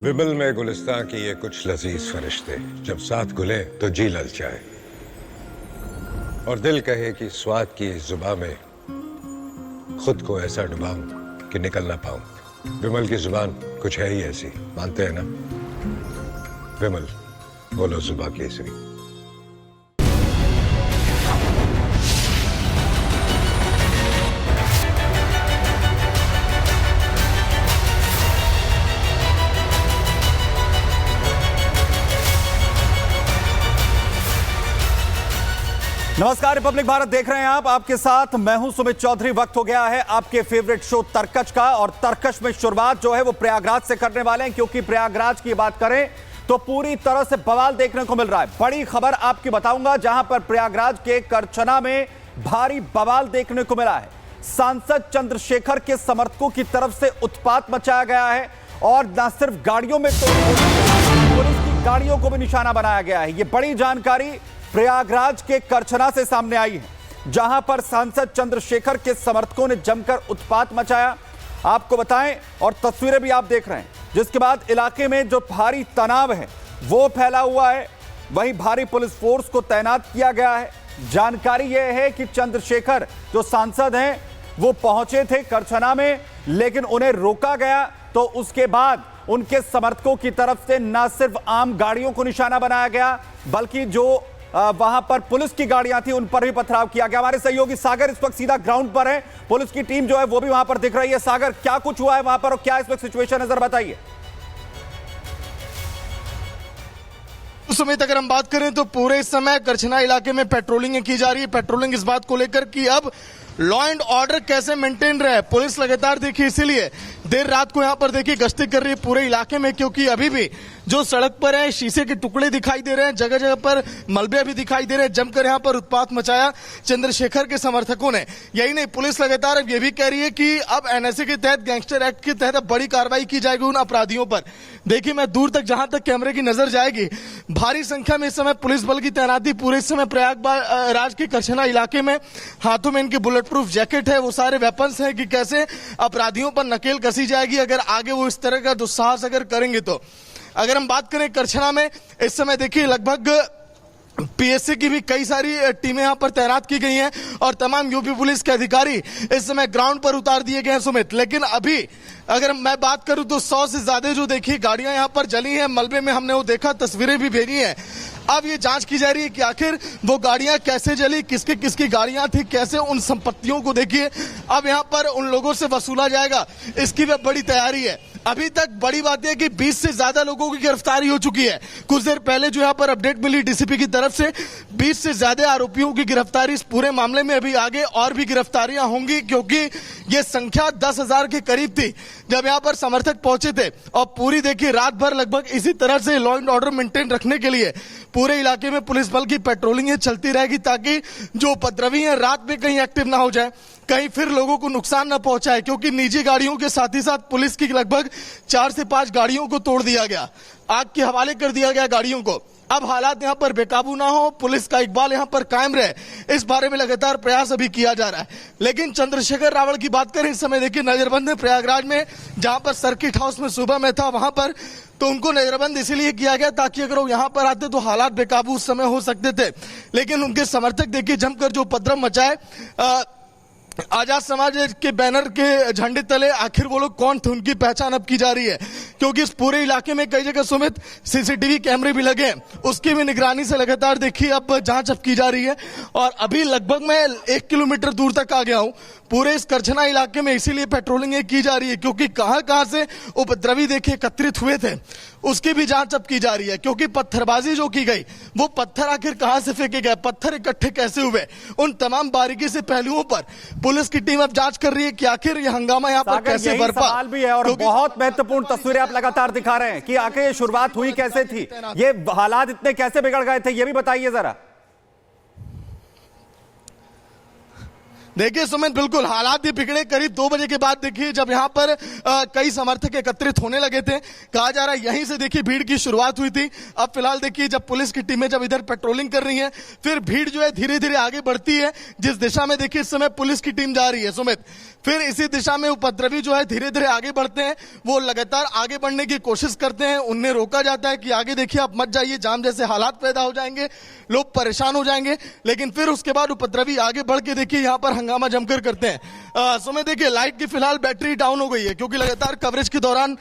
विमल में गुलिस्तां की ये कुछ लजीज फरिश्ते जब साथ घुले तो जी ललचाए और दिल कहे कि स्वाद की इस जुबां में खुद को ऐसा डुबाऊं कि निकल ना पाऊं। विमल की जुबान कुछ है ही ऐसी, मानते हैं ना? विमल बोलो जुबां केसरी। नमस्कार, रिपब्लिक भारत देख रहे हैं आप। आपके साथ मैं हूं सुमित चौधरी। वक्त हो गया है आपके फेवरेट शो तरकश का, और तरकश में शुरुआत जो है वो प्रयागराज से करने वाले हैं, क्योंकि प्रयागराज की बात करें तो पूरी तरह से बवाल देखने को मिल रहा है। बड़ी खबर आपकी बताऊंगा, जहां पर प्रयागराज के करछना में भारी बवाल देखने को मिला है। सांसद चंद्रशेखर के समर्थकों की तरफ से उत्पात मचाया गया है, और न सिर्फ गाड़ियों में तो पुलिस की गाड़ियों को भी निशाना बनाया गया है। यह बड़ी जानकारी प्रयागराज के करछना से सामने आई है, जहां पर सांसद चंद्रशेखर के समर्थकों ने जमकर उत्पात मचाया। आपको बताएं, और तस्वीरें भी आप देख रहे हैं, जिसके बाद इलाके में जो भारी तनाव है वो फैला हुआ है। वहीं भारी पुलिस फोर्स को तैनात किया गया है। जानकारी यह है कि चंद्रशेखर जो सांसद हैं वो पहुंचे थे करछना में, लेकिन उन्हें रोका गया। तो उसके बाद उनके समर्थकों की तरफ से न सिर्फ आम गाड़ियों को निशाना बनाया गया, बल्कि जो वहां पर पुलिस की गाड़ियां थी उन पर भी पथराव किया गया। हमारे सहयोगी सागर इस वक्त सीधा ग्राउंड पर है, पुलिस की टीम जो है वो भी वहां पर दिख रही है। सागर, क्या कुछ हुआ है वहां पर और क्या इस वक्त सिचुएशन है, जरा बताइए। सुमित, अगर हम बात करें तो पूरे इस समय करछना इलाके में पेट्रोलिंग की जा रही है। पेट्रोलिंग इस बात को लेकर कि अब लॉ एंड ऑर्डर कैसे मेंटेन रहे। पुलिस लगातार देखिए इसीलिए देर रात को यहां पर देखिए गश्ती कर रही है पूरे इलाके में, क्योंकि अभी भी जो सड़क पर है शीशे के टुकड़े दिखाई दे रहे हैं, जगह जगह पर मलबे भी दिखाई दे रहे हैं। जमकर यहां पर उत्पात मचाया चंद्रशेखर के समर्थकों ने। यही नहीं, पुलिस लगातार अब यह भी कह रही है कि अब एनएसए के तहत, गैंगस्टर एक्ट के तहत बड़ी कार्रवाई की जाएगी उन अपराधियों पर। देखिए, मैं दूर तक जहां तक कैमरे की नजर जाएगी, भारी संख्या में इस समय पुलिस बल की तैनाती पूरे इस समय प्रयागराज के करछना इलाके में। हाथों में इनकी बुलेट प्रूफ जैकेट है, वो सारे वेपन्स हैं कि कैसे अपराधियों पर नकेल कसी जाएगी अगर आगे वो इस तरह का दुस्साहस अगर करेंगे तो। अगर हम बात करें करछना में इस समय देखिए लगभग पीएससी की भी कई सारी टीमें यहां पर तैनात की गई हैं, और तमाम यूपी पुलिस के अधिकारी इस समय ग्राउंड पर उतार दिए गए हैं सुमित। लेकिन अभी अगर मैं बात करूं तो 100 से ज्यादा जो देखिए गाड़ियां यहां पर जली हैं, मलबे में हमने वो देखा, तस्वीरें भी भेजी हैं। अब ये जांच की जा रही है कि आखिर वो गाड़ियां कैसे जली, किसकी किसकी गाड़ियां थी, कैसे उन संपत्तियों को देखिए अब यहां पर उन लोगों से वसूला जाएगा, इसकी भी बड़ी तैयारी है। अभी तक बड़ी बात है कि 20 से ज्यादा लोगों की गिरफ्तारी हो चुकी है। कुछ देर पहले जो यहां पर अपडेट मिली डीसीपी की तरफ से, 20 से ज्यादा आरोपियों की गिरफ्तारी इस पूरे मामले में। अभी आगे और भी गिरफ्तारियां होंगी, क्योंकि ये संख्या 10,000 के करीब थी जब यहां पर समर्थक पहुंचे थे। और पूरी देखिए रात भर लगभग इसी तरह से लॉ एंड ऑर्डर मेंटेन रखने के लिए पूरे इलाके में पुलिस बल की पेट्रोलिंग चलती रहेगी, ताकि जो उपद्रवी है रात में कहीं एक्टिव ना हो जाए, कहीं फिर लोगों को नुकसान न पहुंचाए। क्योंकि निजी गाड़ियों के साथ ही साथ पुलिस की लगभग 4 से 5 गाड़ियों को तोड़ दिया गया, आग के हवाले कर दिया गया गाड़ियों को। अब हालात यहां पर बेकाबू ना हो, पुलिस का इकबाल यहां पर कायम रहे, इस बारे में लगातार प्रयास अभी किया जा रहा है। लेकिन चंद्रशेखर रावल की बात करें, इस समय देखिए नजरबंद है प्रयागराज में, जहां पर सर्किट हाउस में सुबह में था वहां पर, तो उनको नजरबंद इसीलिए किया गया ताकि अगर वो यहां पर आते तो हालात बेकाबू उस समय हो सकते थे। लेकिन उनके समर्थक देखिए जमकर जो उपद्रव मचाए, आजाद समाज के बैनर के झंडे तले आखिर वो लोग कौन थे, उनकी पहचान अब की जा रही है। क्योंकि इस पूरे इलाके में कई जगह सुमित सीसीटीवी कैमरे भी लगे हैं, उसकी भी निगरानी से लगातार देखिए अब जांच अब की जा रही है। और अभी लगभग मैं 1 किलोमीटर दूर तक आ गया हूं पूरे इस करछना इलाके में, इसीलिए पेट्रोलिंग की जा रही है, क्योंकि कहां कहां से उपद्रवी देखिए एकत्रित हुए थे उसकी भी जांच अब की जा रही है। क्योंकि पत्थरबाजी जो की गई, वो पत्थर आखिर कहां से फेंके गए, पत्थर इकट्ठे कैसे हुए, उन तमाम बारीकी से पहलुओं पर पुलिस की टीम अब जांच कर रही है कि आखिर ये हंगामा यहां पर कैसे बरपा। सवाल भी है, और बहुत महत्वपूर्ण तस्वीरें आप लगातार दिखा रहे हैं कि आखिर ये शुरुआत हुई कैसे थी, ये हालात इतने कैसे बिगड़ गए थे, ये भी बताइए जरा। देखिए सुमित, बिल्कुल हालात भी बिगड़े करीब 2 बजे के बाद। देखिए जब यहाँ पर कई समर्थक एकत्रित होने लगे थे, कहा जा रहा है यहीं से देखिए भीड़ की शुरुआत हुई थी। अब फिलहाल देखिए जब पुलिस की टीमें जब इधर पेट्रोलिंग कर रही हैं, फिर भीड़ जो है धीरे धीरे आगे बढ़ती है जिस दिशा में देखिए इस समय पुलिस की टीम जा रही है सुमित। फिर इसी दिशा में उपद्रवी जो है धीरे धीरे आगे बढ़ते हैं, वो लगातार आगे बढ़ने की कोशिश करते हैं, उन्हें रोका जाता है कि आगे देखिए आप मत जाइए, जाम जैसे हालात पैदा हो जाएंगे, लोग परेशान हो जाएंगे। लेकिन फिर उसके बाद उपद्रवी आगे बढ़ के देखिए यहाँ पर हंगामा जमकर करते हैं। सुमित देखिए लाइट की फिलहाल बैटरी डाउन हो गई है क्योंकि लगातार कवरेज के दौरान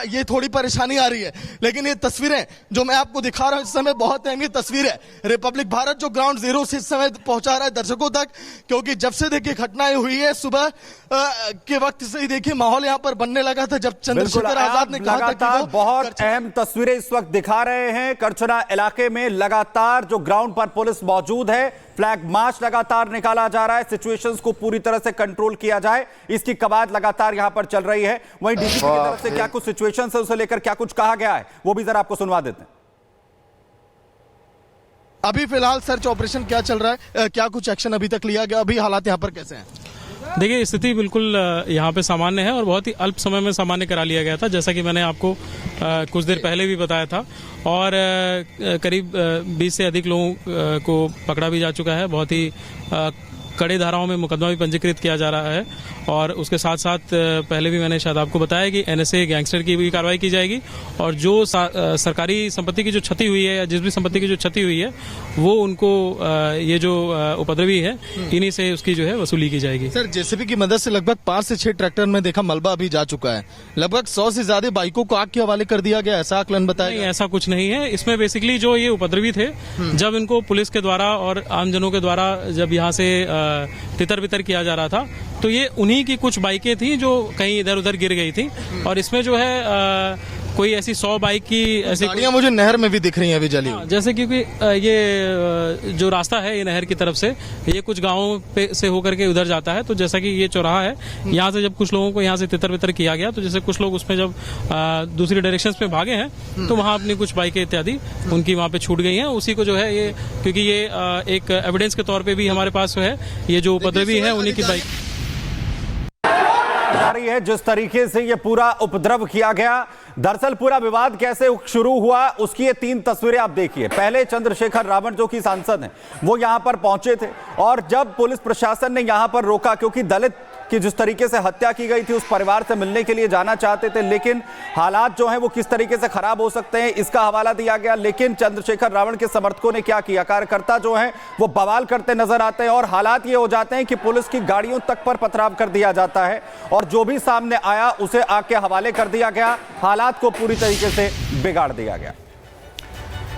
ये थोड़ी परेशानी आ रही है। लेकिन ये तस्वीरें जो मैं आपको दिखा रहा हूं इस समय बहुत अहम तस्वीर है। रिपब्लिक भारत जो ग्राउंड जीरो से इस समय पहुंचा रहा है दर्शकों तक, क्योंकि जब से देखिए घटनाएं हुई है सुबह के वक्त से ही देखिए माहौल यहाँ पर बनने लगा था जब चंद्रशेखर आजाद ने कहा था कि वो बहुत अहम तस्वीरें इस वक्त दिखा रहे हैं। करछना इलाके में लगातार जो ग्राउंड पर पुलिस मौजूद है, फ्लैग मार्च लगातार निकाला जा रहा है, सिचुएशंस को पूरी तरह से कंट्रोल किया जाए, इसकी कवायद लगातार यहां पर चल रही है। वहीं डीजीपी की तरफ से क्या कुछ सिचुएशंस है उसे लेकर क्या कुछ कहा गया है वो भी जरा आपको सुनवा देते हैं। अभी फिलहाल सर्च ऑपरेशन क्या चल रहा है, क्या कुछ एक्शन अभी तक लिया गया, अभी हालात यहाँ पर कैसे हैं? देखिए स्थिति बिल्कुल यहाँ पे सामान्य है और बहुत ही अल्प समय में सामान्य करा लिया गया था, जैसा कि मैंने आपको कुछ देर पहले भी बताया था। और करीब 20 से अधिक लोगों को पकड़ा भी जा चुका है। बहुत ही कड़े धाराओं में मुकदमा भी पंजीकृत किया जा रहा है। और उसके साथ साथ पहले भी मैंने शायद आपको बताया कि एनएसए गैंगस्टर की भी कार्रवाई की जाएगी और जो सरकारी संपत्ति की जो क्षति हुई है या जिस भी संपत्ति की जो क्षति हुई है वो उनको ये जो उपद्रवी है इन्हीं से उसकी जो है वसूली की जाएगी। सर जेसीबी की मदद से लगभग 5 से 6 ट्रैक्टर में देखा मलबा अभी जा चुका है, लगभग 100 से ज्यादा बाइकों को आग के हवाले कर दिया गया, ऐसा आकलन बताया? नहीं, ऐसा कुछ नहीं है। इसमें बेसिकली जो ये उपद्रवी थे जब इनको पुलिस के द्वारा और आमजनों के द्वारा जब यहाँ से तितर बितर किया जा रहा था तो ये उन्हीं की कुछ बाइकें थी जो कहीं इधर उधर गिर गई थी। और इसमें जो है कोई ऐसी 100 बाइक की ऐसी गाड़ियां मुझे नहर में भी दिख रही हैं अभी जली हुई। जैसे क्योंकि ये जो रास्ता है ये नहर की तरफ से ये कुछ गांवों पे से होकर के उधर जाता है, तो जैसा कि ये चौराहा है यहाँ से जब कुछ लोगों को यहाँ से तितर बितर किया गया तो जैसे कुछ लोग उसमें जब दूसरी डायरेक्शंस में भागे हैं तो वहाँ अपनी कुछ बाइकें इत्यादि उनकी वहाँ पे छूट गई हैं। उसी को जो है ये क्योंकि ये एक एविडेंस के तौर पर भी हमारे पास है ये जो उपद्रवी है उन्हीं की बाइक जारी है। जिस तरीके से ये पूरा उपद्रव किया गया, दरअसल पूरा विवाद कैसे शुरू हुआ उसकी ये 3 तस्वीरें आप देखिए। पहले चंद्रशेखर रावण जो कि सांसद हैं वो यहां पर पहुंचे थे और जब पुलिस प्रशासन ने यहां पर रोका क्योंकि दलित की जिस तरीके से हत्या की गई थी उस परिवार से मिलने के लिए जाना चाहते थे, लेकिन हालात जो हैं वो किस तरीके से खराब हो सकते हैं इसका हवाला दिया गया। लेकिन चंद्रशेखर रावण के समर्थकों ने क्या किया, कार्यकर्ता जो हैं वो बवाल करते नजर आते हैं और हालात ये हो जाते हैं कि पुलिस की गाड़ियों तक पर पथराव कर दिया जाता है और जो भी सामने आया उसे आग के हवाले कर दिया गया, हालात को पूरी तरीके से बिगाड़ दिया गया।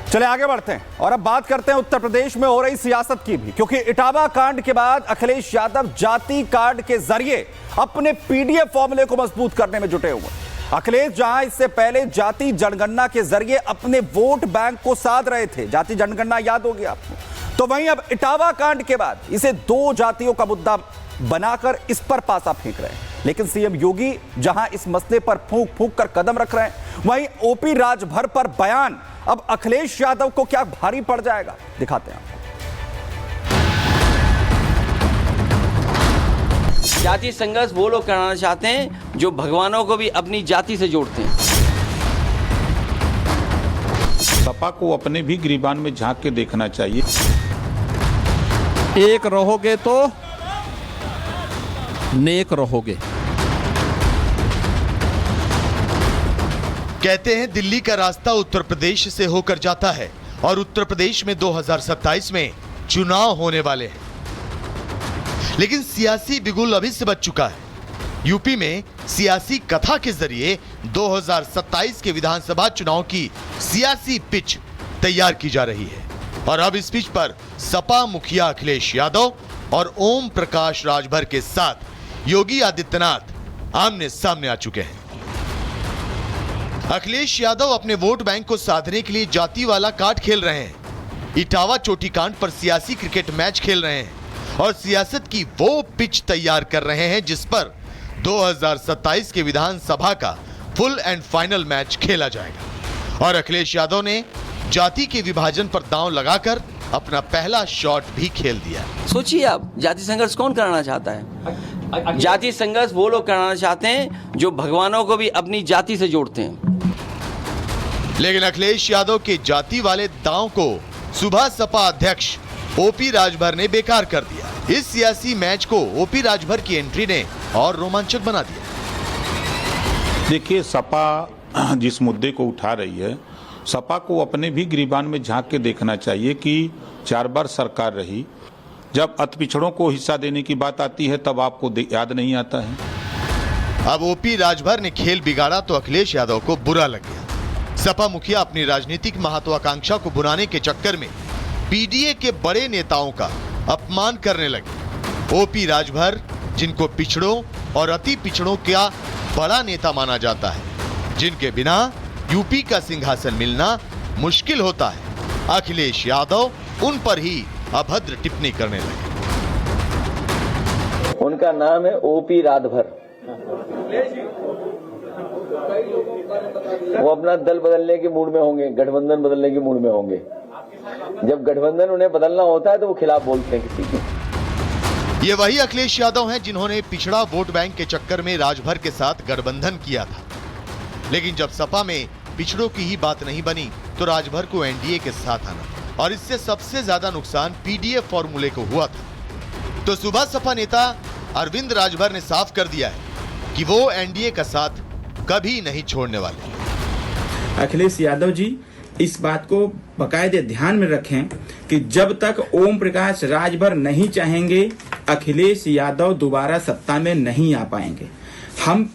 चले आगे बढ़ते हैं और अब बात करते हैं उत्तर प्रदेश में हो रही सियासत की भी, क्योंकि इटावा कांड के बाद अखिलेश यादव जाति कार्ड के जरिए अपने पीडीएफ फॉर्मूले को मजबूत करने में जुटे हुए। अखिलेश जहां इससे पहले जाति जनगणना के जरिए अपने वोट बैंक को साध रहे थे, जाति जनगणना याद होगी आपको, तो वहीं अब इटावा कांड के बाद इसे 2 जातियों का मुद्दा बनाकर इस पर पासा फेंक रहे हैं। लेकिन सीएम योगी जहां इस मसले पर फूंक फूंक कर कदम रख रहे हैं, वहीं ओपी राजभर पर बयान अब अखिलेश यादव को क्या भारी पड़ जाएगा, दिखाते हैं आपको। जाति संघर्ष वो लोग कराना चाहते हैं जो भगवानों को भी अपनी जाति से जोड़ते हैं। सपा को अपने भी गिरिबान में झांक के देखना चाहिए। एक रहोगे तो नेक रहोगे। कहते हैं दिल्ली का रास्ता उत्तर प्रदेश से होकर जाता है और उत्तर प्रदेश में 2027 में चुनाव होने वाले हैं, लेकिन सियासी बिगुल अभी से बच चुका है। यूपी में सियासी कथा के जरिए 2027 के विधानसभा चुनाव की सियासी पिच तैयार की जा रही है और अब इस पिच पर सपा मुखिया अखिलेश यादव और ओम प्रकाश राजभर के साथ योगी आदित्यनाथ आमने सामने आ चुके हैं। अखिलेश यादव अपने वोट बैंक को साधने के लिए जाति वाला कार्ड खेल रहे हैं, इटावा चोटी कांड पर सियासी क्रिकेट मैच खेल रहे हैं और सियासत की वो पिच तैयार कर रहे हैं जिस पर 2027 के विधानसभा का फुल एंड फाइनल मैच खेला जाएगा। और अखिलेश यादव ने जाति के विभाजन पर दांव लगाकर अपना पहला शॉट भी खेल दिया। सोचिए आप, जाति संघर्ष कौन कराना चाहता है? जाति संघर्ष वो लोग कराना चाहते हैं जो भगवानों को भी अपनी जाति से जोड़ते हैं। लेकिन अखिलेश यादव के जाति वाले दांव को सुबह सपा अध्यक्ष ओपी राजभर ने बेकार कर दिया। इस सियासी मैच को ओपी राजभर की एंट्री ने और रोमांचक बना दिया। देखिए, सपा जिस मुद्दे को उठा रही है, सपा को अपने भी गिरीबान में झांक के देखना चाहिए कि 4 बार सरकार रही, जब अति पिछड़ों को हिस्सा देने की बात आती है तब आपको याद नहीं आता है। अब ओपी राजभर ने खेल बिगाड़ा तो अखिलेश यादव को बुरा लग गया। सपा मुखिया अपनी राजनीतिक महत्वाकांक्षा को भुनाने के चक्कर में पीडीए के बड़े नेताओं का अपमान करने लगे। ओपी राजभर, जिनको पिछड़ों और अति पिछड़ों का बड़ा नेता माना जाता है, जिनके बिना यूपी का सिंहासन मिलना मुश्किल होता है, अखिलेश यादव उन पर ही अभद्र टिप्पणी करने लगे। उनका नाम है ओपी राजभर। वो अपना दल बदलने के मूड में होंगे, गठबंधन बदलने के मूड में होंगे। जब गठबंधन उन्हें बदलना होता है तो वो खिलाफ बोलते हैं किसी के। ये वही अखिलेश यादव हैं जिन्होंने पिछड़ा वोट बैंक के चक्कर में राजभर के साथ गठबंधन किया था। लेकिन जब सपा में पिछड़ों की ही बात नहीं बनी तो राजभर को एनडीए के साथ आना, और इससे सबसे ज्यादा नुकसान पीडीए फॉर्मूले को हुआ था। तो सुबह सपा नेता अरविंद राजभर ने साफ कर दिया है कि वो एनडीए का साथ कभी नहीं छोड़ने वाले। अखिलेश यादव जी इस बात को बाकायदे ध्यान में रखें कि जब तक ओम प्रकाश राजभर नहीं चाहेंगे, अखिलेश यादव दोबारा सत्ता में नहीं आ पाएंगे। हम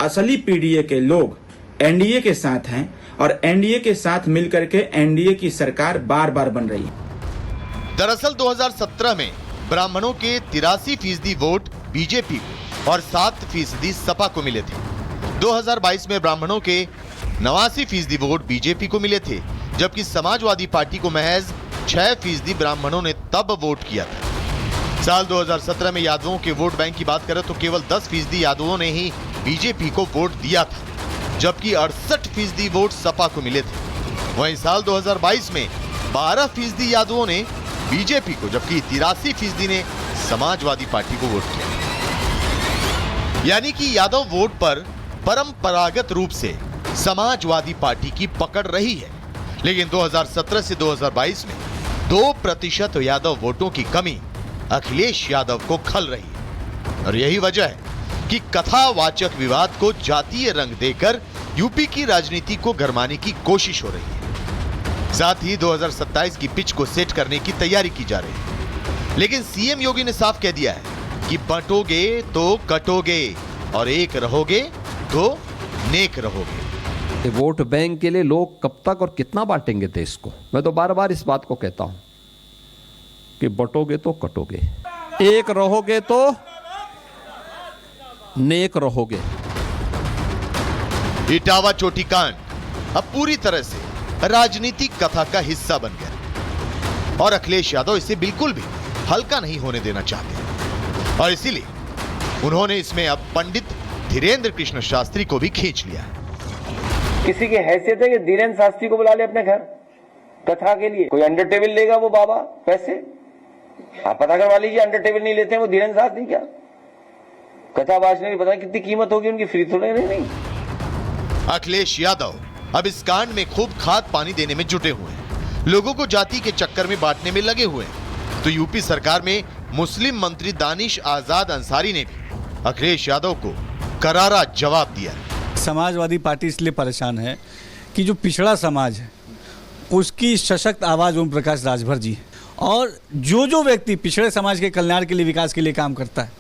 असली पीडीए के लोग एनडीए के साथ हैं और एनडीए के साथ मिलकर के एनडीए की सरकार बार बार बन रही है। दरअसल 2017 में ब्राह्मणों के 83% वोट बीजेपी को और 7% सपा को मिले थे। 2022 में ब्राह्मणों के 89% वोट बीजेपी को मिले थे, जबकि समाजवादी पार्टी को महज 6% ब्राह्मणों ने तब वोट किया था। साल 2017 में यादवों के वोट बैंक की बात करें तो केवल 10% यादवों ने ही बीजेपी को वोट दिया था, जबकि 68% वोट सपा को मिले थे। वहीं साल 2022 में 12% यादवों ने बीजेपी को, जबकि 83% ने समाजवादी पार्टी को वोट किया। यानी कि यादव वोट पर परंपरागत रूप से समाजवादी पार्टी की पकड़ रही है। लेकिन 2017 से 2022 में 2% यादव वोटों की कमी अखिलेश यादव को खल रही है, और यही वजह है कि कथावाचक विवाद को जातीय रंग देकर यूपी की राजनीति को गरमाने की कोशिश हो रही है। साथ ही 2027 की पिच को सेट करने की तैयारी की जा रही है। लेकिन सीएम योगी ने साफ कह दिया है कि बंटोगे तो कटोगे और एक रहोगे तो नेक रहोगे। वोट बैंक के लिए लोग कब तक और कितना बांटेंगे देश को? मैं तो बार बार इस बात को कहता हूं कि बंटोगे तो कटोगे, एक रहोगे तो नेक रहोगे। इटावा चोटी कांड अब पूरी तरह से राजनीतिक कथा का हिस्सा बन गया, और अखिलेश यादव इसे बिल्कुल भी हल्का नहीं होने देना चाहते, और इसीलिए उन्होंने इसमें अब पंडित धीरेन्द्र कृष्ण शास्त्री को भी खींच लिया। किसी की हैसियत है कि धीरेन्द्र शास्त्री को बुला ले अपने घर कथा के लिए? कोई अंडर टेबल लेगा वो बाबा पैसे? आप पता करवा लीजिए, अंडर टेबल नहीं लेते हैं वो धीरेन्द्र शास्त्री। क्या कथा बाजने की पता कितनी कीमत होगी उनकी, फ्री थोड़े नहीं। अखिलेश यादव अब इस कांड में खूब खाद पानी देने में जुटे हुए हैं, लोगों को जाति के चक्कर में बांटने में लगे हुए हैं। तो यूपी सरकार में मुस्लिम मंत्री दानिश आजाद अंसारी ने भी अखिलेश यादव को करारा जवाब दिया। समाजवादी पार्टी इसलिए परेशान है कि जो पिछड़ा समाज है उसकी सशक्त आवाज ओम प्रकाश राजभर जी है, और जो व्यक्ति पिछड़े समाज के कल्याण के लिए, विकास के लिए काम करता है,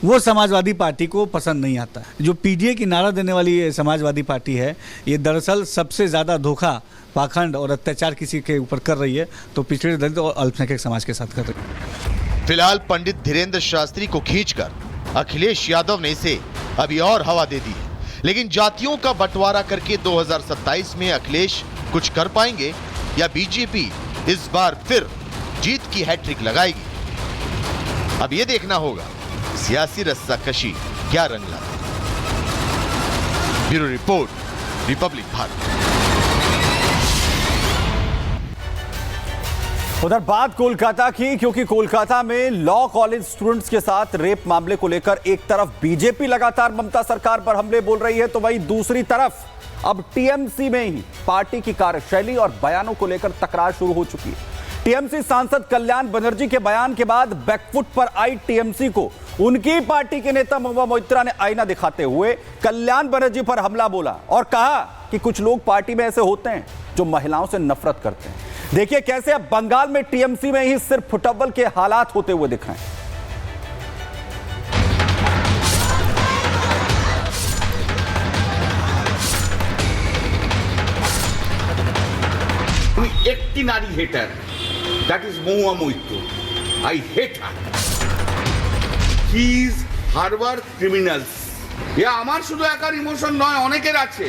वो समाजवादी पार्टी को पसंद नहीं आता। जो पीडीए की नारा देने वाली समाजवादी पार्टी है, ये दरअसल सबसे ज़्यादा धोखा, पाखंड और अत्याचार किसी के ऊपर कर रही है, तो पिछड़े दलित और अल्पसंख्यक समाज के साथ कर रही है। फिलहाल पंडित धीरेन्द्र शास्त्री को खींचकर अखिलेश यादव ने इसे अभी और हवा दे दी है। लेकिन जातियों का बंटवारा करके 2027 में अखिलेश कुछ कर पाएंगे या बीजेपी इस बार फिर जीत की हैट्रिक लगाएगी? अब यह देखना होगा सियासी रस्साकशी क्या रंग लाती है। Bureau report, Republic Bharat. उधर बात कोलकाता की, क्योंकि कोलकाता में लॉ कॉलेज स्टूडेंट्स के साथ रेप मामले को लेकर एक तरफ बीजेपी लगातार ममता सरकार पर हमले बोल रही है, तो वहीं दूसरी तरफ अब टीएमसी में ही पार्टी की कार्यशैली और बयानों को लेकर तकरार शुरू हो चुकी है। टीएमसी सांसद कल्याण बनर्जी के बयान के बाद बैकफुट पर आई टीएमसी को उनकी पार्टी के नेता महुआ मोइत्रा ने आईना दिखाते हुए कल्याण बनर्जी पर हमला बोला और कहा कि कुछ लोग पार्टी में ऐसे होते हैं जो महिलाओं से नफरत करते हैं। देखिए कैसे अब बंगाल में टीएमसी में ही सिर्फ फुटबॉल के हालात होते हुए दिख रहे हैं। একটি নারী hater, that is Mahua Moitra. I hate her. He is harbour criminals. এ আমার শুধু একার ইমোশন নয়, অনেকের আছে।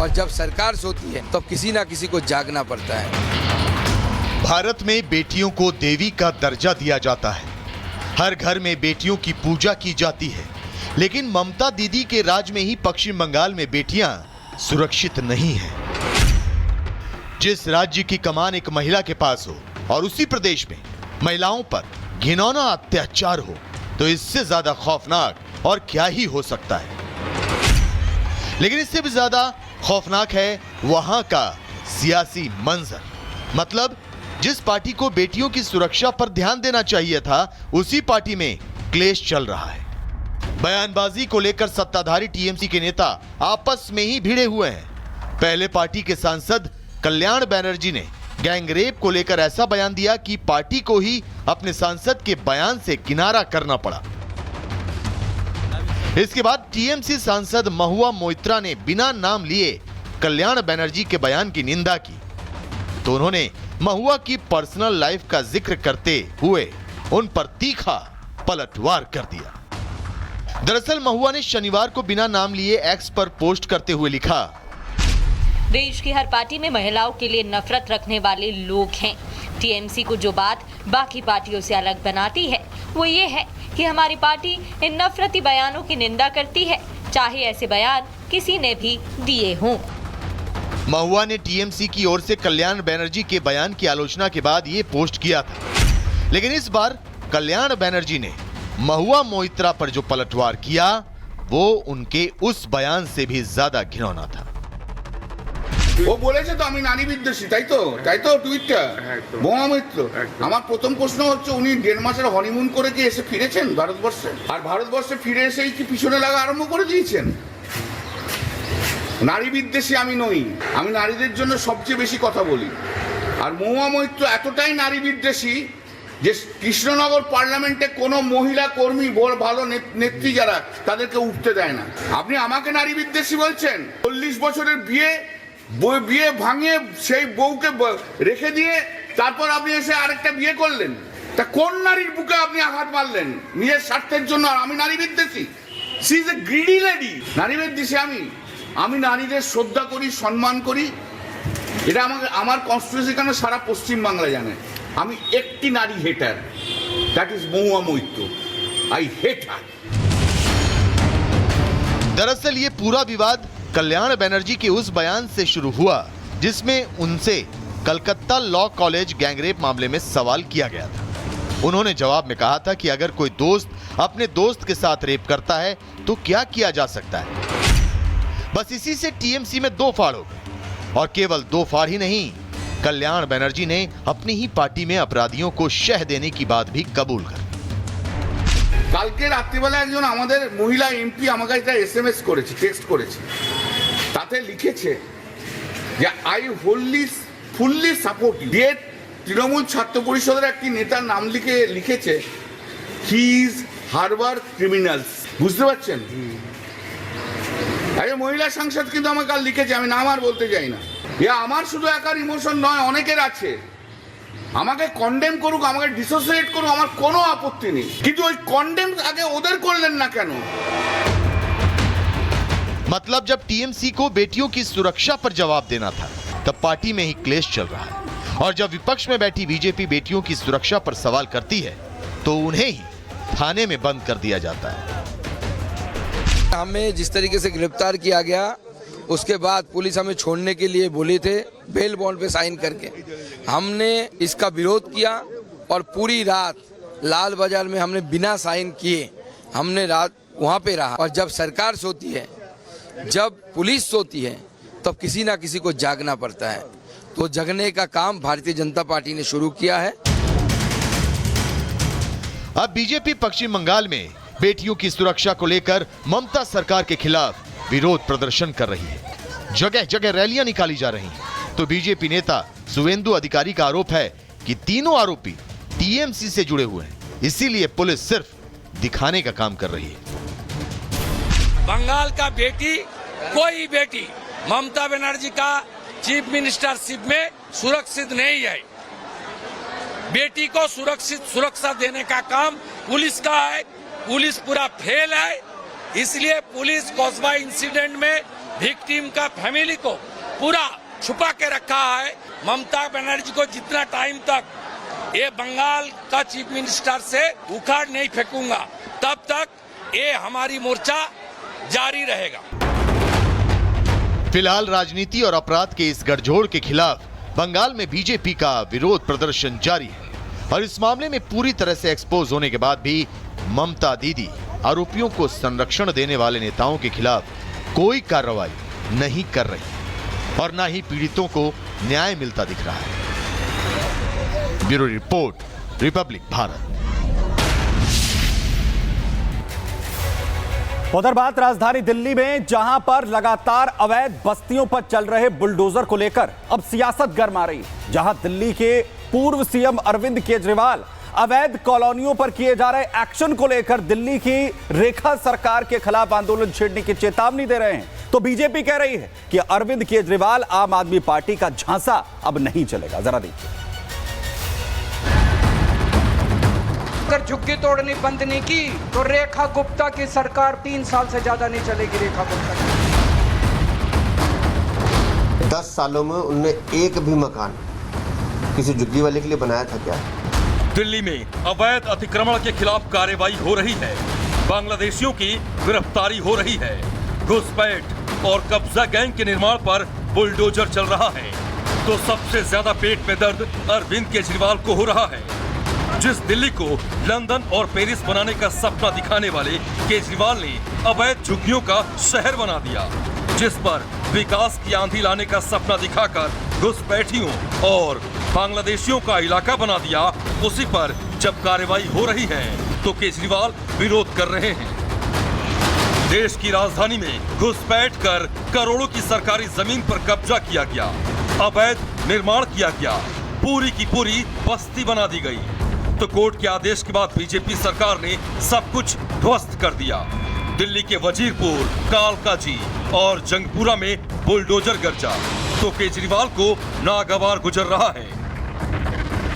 और जब सरकार सोती है तो किसी ना किसी को जागना पड़ता है। भारत में बेटियों को देवी का दर्जा दिया जाता है, हर घर में बेटियों की पूजा की जाती है, लेकिन ममता दीदी के राज में ही पश्चिम बंगाल में बेटियां सुरक्षित नहीं हैं। जिस राज्य की कमान एक महिला के पास हो और उसी प्रदेश में महिलाओं पर घिनौना अत्याचार हो, तो इससे ज्यादा खौफनाक और क्या ही हो सकता है। लेकिन इससे भी ज्यादा खौफनाक है वहां का सियासी मंजर। मतलब जिस पार्टी को बेटियों की सुरक्षा पर ध्यान देना चाहिए था, उसी पार्टी में क्लेश चल रहा है। बयानबाजी को लेकर सत्ताधारी टीएमसी के नेता आपस में ही भिड़े हुए हैं। पहले पार्टी के सांसद कल्याण बनर्जी ने गैंगरेप को लेकर ऐसा बयान दिया कि पार्टी को ही अपने सांसद के बयान से किनारा करना पड़ा। इसके बाद टीएमसी सांसद महुआ मोइत्रा ने बिना नाम लिए कल्याण बनर्जी के बयान की निंदा की, तो उन्होंने महुआ की पर्सनल लाइफ का जिक्र करते हुए उन पर तीखा पलटवार कर दिया। दरअसल महुआ ने शनिवार को बिना नाम लिए एक्स पर पोस्ट करते हुए लिखा, देश की हर पार्टी में महिलाओं के लिए नफरत रखने वाले लोग हैं। टीएमसी को जो बात बाकी पार्टियों से अलग बनाती है वो ये है कि हमारी पार्टी इन नफरती बयानों की निंदा करती है, चाहे ऐसे बयान किसी ने भी दिए हों। महुआ ने टीएमसी की ओर से कल्याण बनर्जी के बयान की आलोचना के बाद ये पोस्ट किया था, लेकिन इस बार कल्याण बनर्जी ने महुआ मोइत्रा पर जो पलटवार किया वो उनके उस बयान से भी ज्यादा घिनौना था। ও বলেছে তো আমি নারী বিদ্বেষী, তাই তো টুইটটা মহুয়া মৈত্র। আমার প্রথম প্রশ্ন হচ্ছে, উনি 1.5 মাসের হনিমুন করে কি এসে ফিরেছেন ভারতবর্ষে? আর ভারতবর্ষে ফিরে এসেই কি পিছনে লাগা আরম্ভ করে দিয়েছেন? নারী বিদ্বেষী আমি নই, আমি নারীদের জন্য সবচেয়ে বেশি কথা বলি। আর মহুয়া মৈত্র এতটাই নারী বিদ্বেষী যে কৃষ্ণনগর পার্লামেন্টে কোনো মহিলা কর্মী ভালো নেত্রী যারা তাদেরকে উঠতে দেয় না। আপনি আমাকে নারী বিদ্বেষী বলছেন? 40 বছরের বিয়ে ভাঙিয়ে সেই বউকে রেখে দিয়ে তারপর আপনি এসে আরেকটা বিয়ে করলেন। তা কোন নারীর বুকে আপনি আঘাত মারলেন নিজের স্বার্থের জন্য? আর আমি নারী বিদ্বেষী? She is a greedy lady. নারী বিদ্বেষী আমি নারীদের শ্রদ্ধা করি, সম্মান করি। এটা আমার কনস্টিটিউশন কেন সারা পশ্চিম বাংলা জানে। আমি একটি নারী hater, that is Mahua Moitra. I hate her. दरअसल ये पूरा विवाद कल्याण बनर्जी के उस बयान से शुरू हुआ जिसमें उनसे कलकत्ता लॉ कॉलेज गैंगरेप मामले में सवाल किया गया था। उन्होंने जवाब में कहा था कि अगर कोई दोस्त अपने दोस्त के साथ रेप करता है तो क्या किया जा सकता है। बस इसी से टीएमसी में दो फाड़ हो गए, और केवल दो फाड़ ही नहीं, कल्याण बनर्जी ने अपनी ही पार्टी में अपराधियों को शह देने की बात भी कबूल कर। কালকে রাত্রিবেলা একজন আমাদের মহিলা এমপি আমাকে একটা এসএমএস করেছে, টেক্সট করেছে, তাতে লিখেছে যে আই ফুললি সাপোর্ট দিয়ে তৃণমূল ছাত্র পরিষদের একটি নেতার নাম লিখেছে হি ইজ হারবার ক্রিমিনালস। বুঝতে পারছেন? একজন মহিলা সাংসদ কিন্তু আমাকে কাল লিখেছে, আমি নাম আর বলতে চাই না। আমার শুধু একার ইমোশন নয়, অনেকের আছে। আমাকে কন্ডেম করুক, আমাকে ডিসোসিয়েট করুক, আমার কোনো আপত্তি নেই, কিন্তু ওই কন্ডেম আগে ওদের করলেন না কেন? मतलब जब टीएमसी को बेटियों की सुरक्षा पर जवाब देना था तब पार्टी में ही क्लेश चल रहा है, और जब विपक्ष में बैठी बीजेपी बेटियों की सुरक्षा पर सवाल करती है तो उन्हें ही थाने में बंद कर दिया जाता है। हमें जिस तरीके से गिरफ्तार किया गया उसके बाद पुलिस हमें छोड़ने के लिए बोले थे बेल बॉन्ड पे साइन करके। हमने इसका विरोध किया और पूरी रात लाल बाजार में हमने बिना साइन किए हमने रात वहाँ पे रहा। और जब सरकार सोती है, जब पुलिस सोती है, तब किसी ना किसी को जागना पड़ता है। तो जगने का काम भारतीय जनता पार्टी ने शुरू किया है। अब बीजेपी पश्चिम बंगाल में बेटियों की सुरक्षा को लेकर ममता सरकार के खिलाफ विरोध प्रदर्शन कर रही है। जगह जगह रैलियां निकाली जा रही हैं। तो बीजेपी नेता शुवेंदु अधिकारी का आरोप है कि तीनों आरोपी टीएमसी से जुड़े हुए हैं, इसीलिए पुलिस सिर्फ दिखाने का काम कर रही है। बंगाल का बेटी, कोई बेटी ममता बनर्जी का चीफ मिनिस्टरशिप में सुरक्षित नहीं है। बेटी को सुरक्षित सुरक्षा देने का काम पुलिस का है। पुलिस पूरा फेल है, इसलिए पुलिस कोसबा इंसिडेंट में विक्टिम का फैमिली को पूरा छुपा के रखा है। ममता बनर्जी को जितना टाइम तक ये बंगाल का चीफ मिनिस्टर से उखाड़ नहीं फेंकूंगा, तब तक ये हमारी मोर्चा जारी रहेगा। फिलहाल राजनीति और अपराध के इस गठजोड़ के खिलाफ बंगाल में बीजेपी का विरोध प्रदर्शन जारी है। और इस मामले में पूरी तरह से एक्सपोज होने के बाद भी ममता दीदी आरोपियों को संरक्षण देने वाले नेताओं के खिलाफ कोई कार्रवाई नहीं कर रही और न ही पीड़ितों को न्याय मिलता दिख रहा है। Bureau report, Republic Bharat. उधर बात राजधानी दिल्ली में, जहां पर लगातार अवैध बस्तियों पर चल रहे बुलडोजर को लेकर अब सियासत गर्म आ रही है। जहां दिल्ली के पूर्व सीएम अरविंद केजरीवाल अवैध कॉलोनियों पर किए जा रहे एक्शन को लेकर दिल्ली की रेखा सरकार के खिलाफ आंदोलन छेड़ने की चेतावनी दे रहे हैं, तो बीजेपी कह रही है कि अरविंद केजरीवाल आम आदमी पार्टी का झांसा अब नहीं चलेगा। जरा देखिए। अगर झुग्गी तोड़नी बंद नहीं की तो रेखा गुप्ता की सरकार 3 साल से ज्यादा नहीं चलेगी। रेखा गुप्ता 10 सालों में उनने एक भी मकान किसी झुग्गी वाले के लिए बनाया था क्या? दिल्ली में अवैध अतिक्रमण के खिलाफ कार्रवाई हो रही है, बांग्लादेशियों की गिरफ्तारी हो रही है, घुसपैठ और कब्जा गैंग के निर्माण पर बुलडोजर चल रहा है, तो सबसे ज्यादा पेट में दर्द अरविंद केजरीवाल को हो रहा है। जिस दिल्ली को लंदन और पेरिस बनाने का सपना दिखाने वाले केजरीवाल ने अवैध झुग्गियों का शहर बना दिया, जिस पर विकास की आंधी लाने का सपना दिखाकर घुसपैठियों और बांग्लादेशियों का इलाका बना दिया, उसी पर जब कार्रवाई हो रही है तो केजरीवाल विरोध कर रहे हैं। देश की राजधानी में घुसपैठ कर करोड़ों की सरकारी जमीन पर कब्जा किया गया, अवैध निर्माण किया गया, पूरी की पूरी बस्ती बना दी गई। तो कोर्ट के आदेश के बाद बीजेपी सरकार ने सब कुछ ध्वस्त कर दिया। दिल्ली के वजीरपुर, कालकाजी और जंगपुरा में बुलडोजर गरजा, तो केजरीवाल को नागवार गुजर रहा है।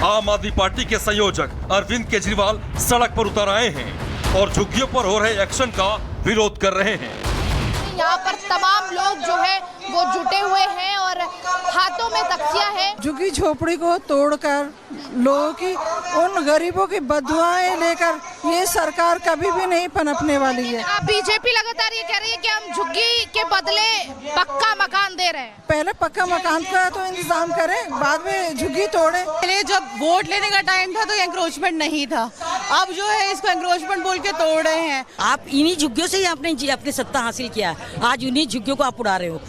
आम आदमी पार्टी के संयोजक अरविंद केजरीवाल सड़क पर उतर आए हैं और झुग्गियों पर हो रहे एक्शन का विरोध कर रहे हैं। यहाँ पर तमाम लोग जो है वो जुटे हुए हैं और हाथों में तख्तियां हैं। झुग्गी झोपड़ी को तोड़कर लोगों की, उन गरीबों की बददुआएं लेकर ये सरकार कभी भी नहीं पनपने वाली है। बीजेपी लगातार ये कह रही है कि हम झुग्गी के बदले पक्का मकान दे रहे हैं। पहले पक्का मकान का तो इंतजाम करें, बाद में झुग्गी तोड़े। पहले जब वोट लेने का टाइम था तो एंक्रोचमेंट नहीं था, अब जो है इसको एंक्रोचमेंट बोल के तोड़ रहे हैं। आप इन्हीं झुग्गियों से ही आपने अपनी सत्ता हासिल किया, आज उन्हीं झुग्गियों को आप उड़ा रहे हो।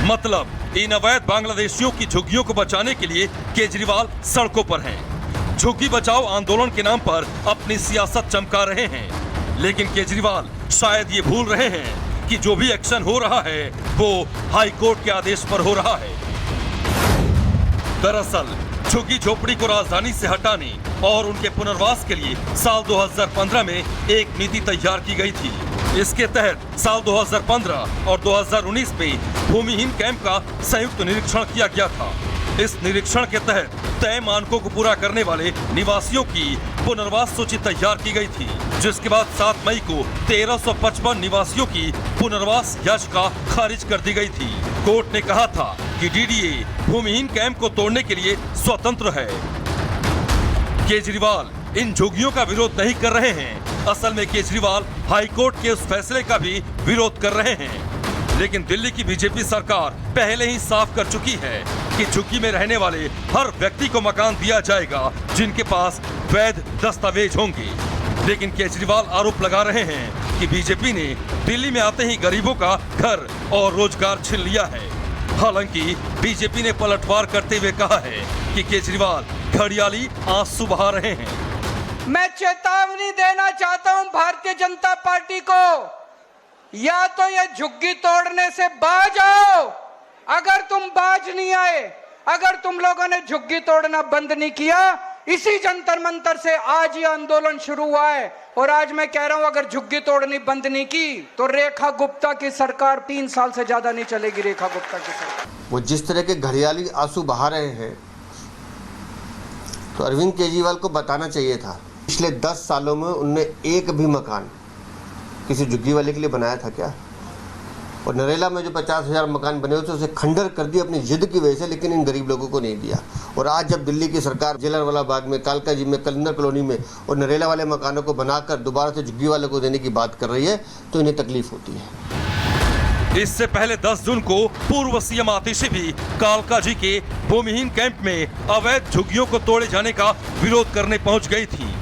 मतलब इन अवैध बांग्लादेशियों की झुग्गियों को बचाने के लिए केजरीवाल सड़कों पर हैं। झुग्गी बचाओ आंदोलन के नाम पर अपनी सियासत चमका रहे हैं, लेकिन केजरीवाल शायद ये भूल रहे हैं कि जो भी एक्शन हो रहा है वो हाई कोर्ट के आदेश पर हो रहा है। दरअसल झुग्गी झोपड़ी को राजधानी से हटाने और उनके पुनर्वास के लिए साल 2015 में एक नीति तैयार की गई थी। इसके तहत साल 2015 और 2019 में भूमिहीन कैंप का संयुक्त निरीक्षण किया गया था। इस निरीक्षण के तहत तय मानकों को पूरा करने वाले निवासियों की पुनर्वास सूची तैयार की गई थी, जिसके बाद 7 मई को 1355 निवासियों की पुनर्वास याचिका खारिज कर दी गई थी। कोर्ट ने कहा था कि डीडीए भूमिहीन कैंप को तोड़ने के लिए स्वतंत्र है। केजरीवाल इन झुग्गियों का विरोध नहीं कर रहे हैं, असल में केजरीवाल हाईकोर्ट के उस फैसले का भी विरोध कर रहे हैं। लेकिन दिल्ली की बीजेपी सरकार पहले ही साफ कर चुकी है कि झुग्गी में रहने वाले हर व्यक्ति को मकान दिया जाएगा जिनके पास वैध दस्तावेज होंगे। लेकिन केजरीवाल आरोप लगा रहे हैं कि बीजेपी ने दिल्ली में आते ही गरीबों का घर और रोजगार छीन लिया है। हालांकि बीजेपी ने पलटवार करते हुए कहा है कि केजरीवाल घड़ियाली आंसू बहा रहे हैं। मैं चेतावनी देना चाहता हूं भारतीय जनता पार्टी को, या तो ये झुग्गी तोड़ने से बाज आओ। अगर तुम बाज नहीं आए, अगर तुम लोगों ने झुग्गी तोड़ना बंद नहीं किया, इसी जंतर मंतर से आज ये आंदोलन शुरू हुआ है। और आज मैं कह रहा हूं, अगर झुग्गी तोड़नी बंद नहीं की तो रेखा गुप्ता की सरकार 3 साल से ज्यादा नहीं चलेगी। रेखा गुप्ता की सरकार, वो जिस तरह के घड़ियाली आंसू बहा रहे हैं, तो अरविंद केजरीवाल को बताना चाहिए था पिछले 10 सालों में उनने एक भी मकान किसी झुग्गी वाले के लिए बनाया था क्या? और नरेला में जो 50,000 मकान बने हुए थे उसे खंडर कर दिया अपनी जिद की वजह से, लेकिन इन गरीब लोगों को नहीं दिया। और आज जब दिल्ली की सरकार जलियांवाला बाग में, कालका जी में, कलिंदर कॉलोनी में और नरेला वाले मकानों को बनाकर दोबारा से झुग्गी वाले को देने की बात कर रही है, तो इन्हें तकलीफ होती है। इससे पहले 10 जून को पूर्व सीएम आतिशी भी कालका जी के भूमिहीन कैंप में अवैध झुग्गियों को तोड़े जाने का विरोध करने पहुंच गई थी।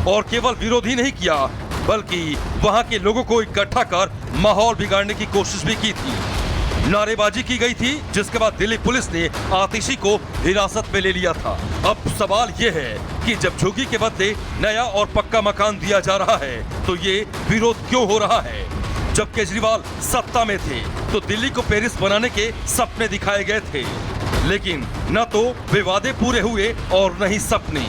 और केवल विरोध ही नहीं किया, बल्कि वहां के लोगों को इकट्ठा कर माहौल बिगाड़ने की कोशिश भी की थी। नारेबाजी की गई थी, जिसके बाद दिल्ली पुलिस ने आतिशी को हिरासत में ले लिया था। अब सवाल ये है कि जब झुग्गी के बदले नया और पक्का मकान दिया जा रहा है, तो ये विरोध क्यों हो रहा है? जब केजरीवाल सत्ता में थे तो दिल्ली को पेरिस बनाने के सपने दिखाए गए थे, लेकिन न तो वे वादे पूरे हुए और न ही सपने।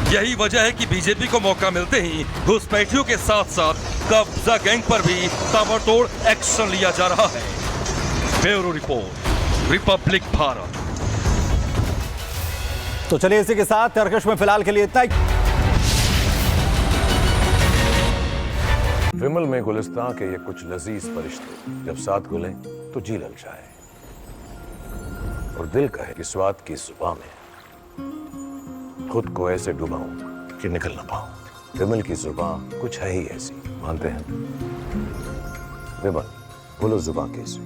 यही वजह है कि बीजेपी को मौका मिलते ही घुसपैठियों के साथ साथ कब्जा गैंग पर भी ताबड़तोड़ एक्शन लिया जा रहा है। Bureau report, Republic Bharat. तो चलिए इसी के साथ तर्कश में फिलहाल के लिए इतना ही। विमल में गुलिस्तां के ये कुछ लजीज फरिश्ते जब साथ घुलें तो जी ललचाए और दिल कहे कि स्वाद की जुबान में खुद को ऐसे डुबाऊं कि निकल ना पाऊं। विमल की जुबान कुछ है ही ऐसी, मानते हैं? विमल, बोलो जुबान कैसी?